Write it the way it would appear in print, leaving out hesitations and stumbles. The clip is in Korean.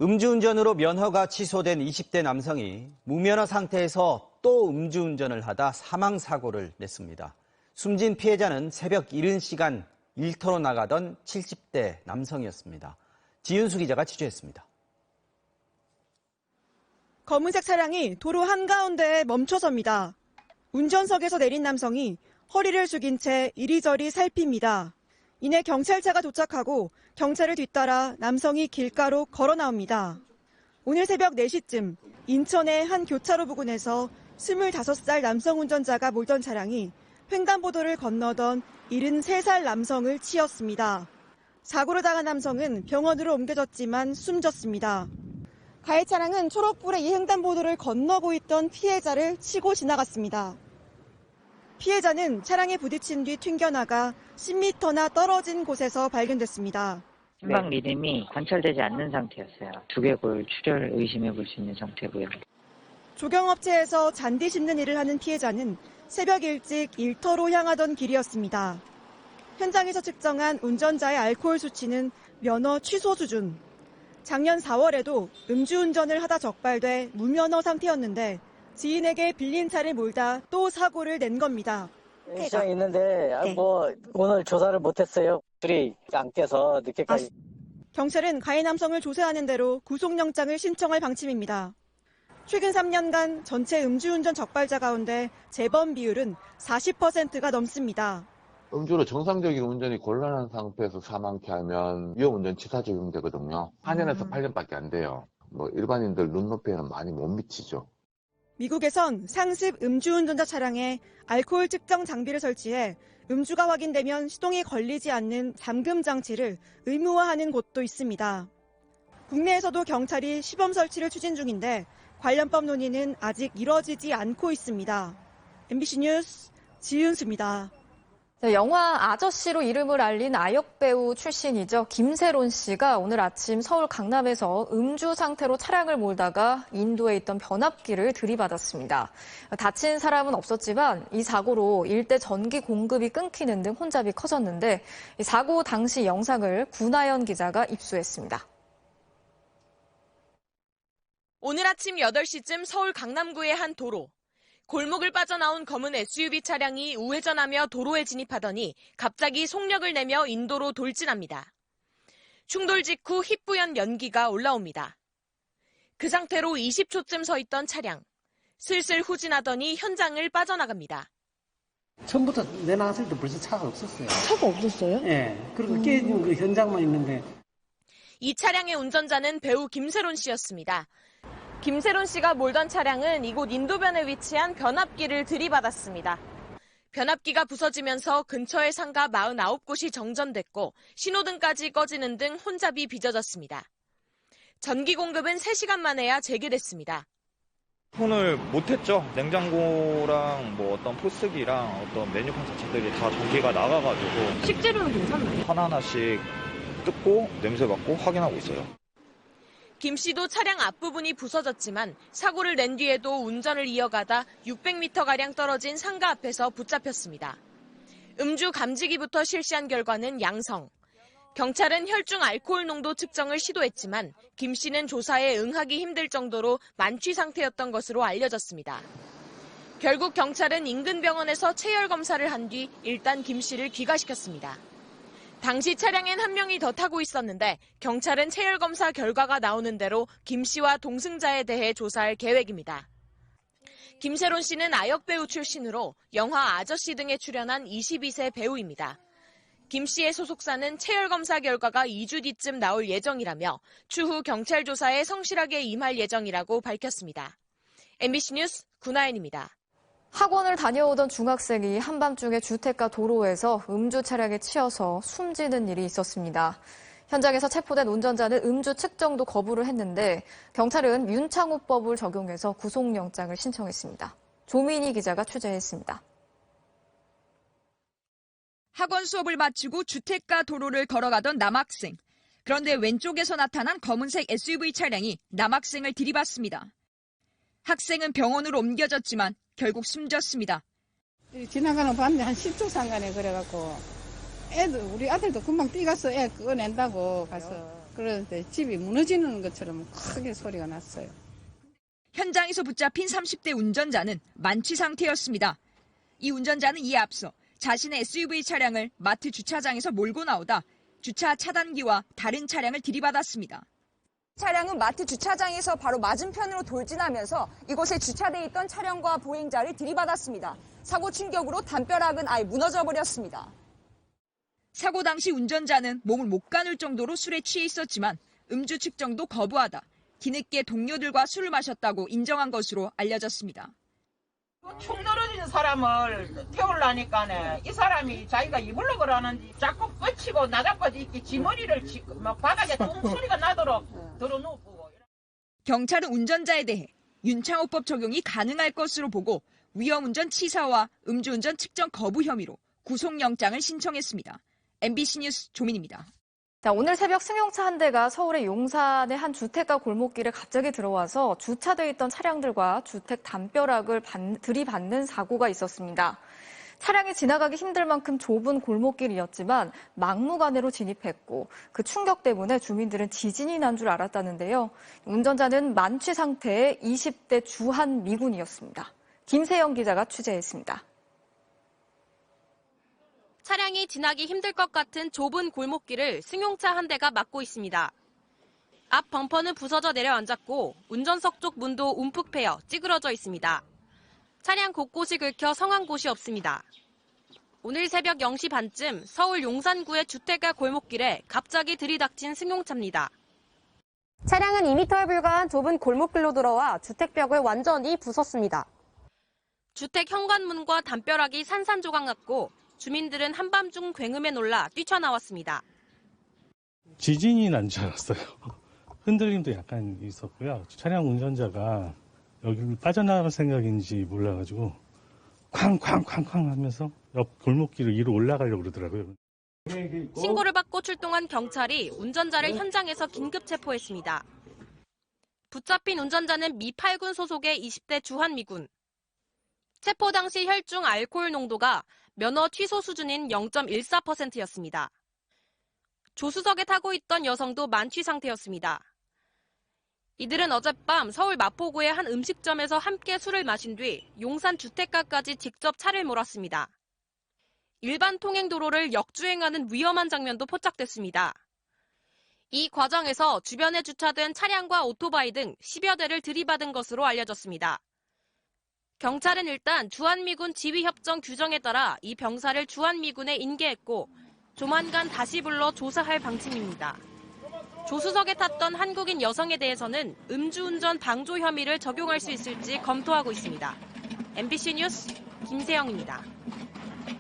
음주운전으로 면허가 취소된 20대 남성이 무면허 상태에서 또 음주운전을 하다 사망사고를 냈습니다. 숨진 피해자는 새벽 이른 시간 일터로 나가던 70대 남성이었습니다. 지윤수 기자가 취재했습니다. 검은색 차량이 도로 한가운데에 멈춰섭니다. 운전석에서 내린 남성이 허리를 숙인 채 이리저리 살핍니다. 이내 경찰차가 도착하고 경찰을 뒤따라 남성이 길가로 걸어 나옵니다. 오늘 새벽 4시쯤 인천의 한 교차로 부근에서 25살 남성 운전자가 몰던 차량이 횡단보도를 건너던 73살 남성을 치였습니다. 사고로 당한 남성은 병원으로 옮겨졌지만 숨졌습니다. 가해 차량은 초록불의 이 횡단보도를 건너고 있던 피해자를 치고 지나갔습니다. 피해자는 차량에 부딪힌 뒤 튕겨나가 10m나 떨어진 곳에서 발견됐습니다. 심박 리듬이 관찰되지 않는 상태였어요. 두개골 출혈 의심해 볼 수 있는 상태고요. 조경업체에서 잔디 심는 일을 하는 피해자는 새벽 일찍 일터로 향하던 길이었습니다. 현장에서 측정한 운전자의 알코올 수치는 면허 취소 수준. 작년 4월에도 음주운전을 하다 적발돼 무면허 상태였는데 지인에게 빌린 차를 몰다 또 사고를 낸 겁니다. 시장에 있는데 오늘 조사를 못했어요. 둘이 안 깨서 늦게까지. 경찰은 가해 남성을 조사하는 대로 구속영장을 신청할 방침입니다. 최근 3년간 전체 음주운전 적발자 가운데 재범 비율은 40%가 넘습니다. 음주로 정상적인 운전이 곤란한 상태에서 사망케 하면 위험운전 치사 적용되거든요. 4년에서 8년밖에 안 돼요. 일반인들 눈높이에는 많이 못 미치죠. 미국에선 상습 음주운전자 차량에 알코올 측정 장비를 설치해 음주가 확인되면 시동이 걸리지 않는 잠금 장치를 의무화하는 곳도 있습니다. 국내에서도 경찰이 시범 설치를 추진 중인데 관련법 논의는 아직 이뤄지지 않고 있습니다. MBC 뉴스 지윤수입니다. 영화 아저씨로 이름을 알린 아역배우 출신이죠. 김세론 씨가 오늘 아침 서울 강남에서 음주 상태로 차량을 몰다가 인도에 있던 변압기를 들이받았습니다. 다친 사람은 없었지만 이 사고로 일대 전기 공급이 끊기는 등 혼잡이 커졌는데 이 사고 당시 영상을 구나연 기자가 입수했습니다. 오늘 아침 8시쯤 서울 강남구의 한 도로. 골목을 빠져나온 검은 SUV 차량이 우회전하며 도로에 진입하더니 갑자기 속력을 내며 인도로 돌진합니다. 충돌 직후 희뿌연 연기가 올라옵니다. 그 상태로 20초쯤 서 있던 차량. 슬슬 후진하더니 현장을 빠져나갑니다. 처음부터 내나갔을 때 벌써 차가 없었어요. 차가 없었어요? 네. 그리고 깨진 그 현장만 있는데. 이 차량의 운전자는 배우 김세론 씨였습니다. 김세론 씨가 몰던 차량은 이곳 인도변에 위치한 변압기를 들이받았습니다. 변압기가 부서지면서 근처의 상가 49곳이 정전됐고 신호등까지 꺼지는 등 혼잡이 빚어졌습니다. 전기 공급은 3시간 만에야 재개됐습니다. 오늘 못했죠. 냉장고랑 어떤 포스기랑 어떤 메뉴판 자체들이 다 전기가 나가가지고. 식재료는 괜찮나요? 하나하나씩 뜯고 냄새 맡고 확인하고 있어요. 김 씨도 차량 앞부분이 부서졌지만 사고를 낸 뒤에도 운전을 이어가다 600m가량 떨어진 상가 앞에서 붙잡혔습니다. 음주 감지기부터 실시한 결과는 양성. 경찰은 혈중 알코올 농도 측정을 시도했지만 김 씨는 조사에 응하기 힘들 정도로 만취 상태였던 것으로 알려졌습니다. 결국 경찰은 인근 병원에서 체열 검사를 한 뒤 일단 김 씨를 귀가시켰습니다. 당시 차량엔 한 명이 더 타고 있었는데 경찰은 체열 검사 결과가 나오는 대로 김 씨와 동승자에 대해 조사할 계획입니다. 김세론 씨는 아역배우 출신으로 영화 아저씨 등에 출연한 22세 배우입니다. 김 씨의 소속사는 체열 검사 결과가 2주 뒤쯤 나올 예정이라며 추후 경찰 조사에 성실하게 임할 예정이라고 밝혔습니다. MBC 뉴스 구나연입니다. 학원을 다녀오던 중학생이 한밤중에 주택가 도로에서 음주 차량에 치여서 숨지는 일이 있었습니다. 현장에서 체포된 운전자는 음주 측정도 거부를 했는데 경찰은 윤창호법을 적용해서 구속영장을 신청했습니다. 조민희 기자가 취재했습니다. 학원 수업을 마치고 주택가 도로를 걸어가던 남학생. 그런데 왼쪽에서 나타난 검은색 SUV 차량이 남학생을 들이받습니다. 학생은 병원으로 옮겨졌지만 결국 숨졌습니다. 지나가는 봤는데 한 10초 상간에 그래갖고 우리 아들도 금방 뛰가서 애 꺼낸다고 가서 그런데 집이 무너지는 것처럼 크게 소리가 났어요. 현장에서 붙잡힌 30대 운전자는 만취 상태였습니다. 이 운전자는 이에 앞서 자신의 SUV 차량을 마트 주차장에서 몰고 나오다 주차 차단기와 다른 차량을 들이받았습니다. 차량은 마트 주차장에서 바로 맞은편으로 돌진하면서 이곳에 주차돼 있던 차량과 보행자를 들이받았습니다. 사고 충격으로 담벼락은 아예 무너져 버렸습니다. 사고 당시 운전자는 몸을 못 가눌 정도로 술에 취해 있었지만 음주 측정도 거부하다 뒤늦게 동료들과 술을 마셨다고 인정한 것으로 알려졌습니다. 축 늘어진 사람을 태우려니까 이 사람이 자기가 입으려고 그러는지 자꾸 뻗치고 나자까지 이렇게 지 머리를 막 바닥에 똥 소리가 나도록 들어놓고. 경찰은 운전자에 대해 윤창호법 적용이 가능할 것으로 보고 위험운전 치사와 음주운전 측정 거부 혐의로 구속영장을 신청했습니다. MBC 뉴스 조민입니다. 자, 오늘 새벽 승용차 한 대가 서울의 용산의 한 주택가 골목길에 갑자기 들어와서 주차되어 있던 차량들과 주택 담벼락을 들이받는 사고가 있었습니다. 차량이 지나가기 힘들 만큼 좁은 골목길이었지만 막무가내로 진입했고 그 충격 때문에 주민들은 지진이 난 줄 알았다는데요. 운전자는 만취 상태의 20대 주한 미군이었습니다. 김세영 기자가 취재했습니다. 차량이 지나기 힘들 것 같은 좁은 골목길을 승용차 한 대가 막고 있습니다. 앞 범퍼는 부서져 내려앉았고 운전석 쪽 문도 움푹 패여 찌그러져 있습니다. 차량 곳곳이 긁혀 성한 곳이 없습니다. 오늘 새벽 0시 반쯤 서울 용산구의 주택가 골목길에 갑자기 들이닥친 승용차입니다. 차량은 2m에 불과한 좁은 골목길로 들어와 주택벽을 완전히 부쉈습니다. 주택 현관문과 담벼락이 산산조각 났고 주민들은 한밤중 굉음에 놀라 뛰쳐나왔습니다. 지진이 난 줄 알았어요. 흔들림도 약간 있었고요. 차량 운전자가 여기를 빠져나갈 생각인지 몰라가지고 쾅쾅쾅쾅 하면서 옆 골목길을 위로 올라가려고 그러더라고요. 신고를 받고 출동한 경찰이 운전자를 현장에서 긴급 체포했습니다. 붙잡힌 운전자는 미 8군 소속의 20대 주한미군. 체포 당시 혈중 알코올 농도가 면허 취소 수준인 0.14%였습니다. 조수석에 타고 있던 여성도 만취 상태였습니다. 이들은 어젯밤 서울 마포구의 한 음식점에서 함께 술을 마신 뒤 용산 주택가까지 직접 차를 몰았습니다. 일반 통행도로를 역주행하는 위험한 장면도 포착됐습니다. 이 과정에서 주변에 주차된 차량과 오토바이 등 10여 대를 들이받은 것으로 알려졌습니다. 경찰은 일단 주한미군 지휘협정 규정에 따라 이 병사를 주한미군에 인계했고 조만간 다시 불러 조사할 방침입니다. 조수석에 탔던 한국인 여성에 대해서는 음주운전 방조 혐의를 적용할 수 있을지 검토하고 있습니다. MBC 뉴스 김세영입니다.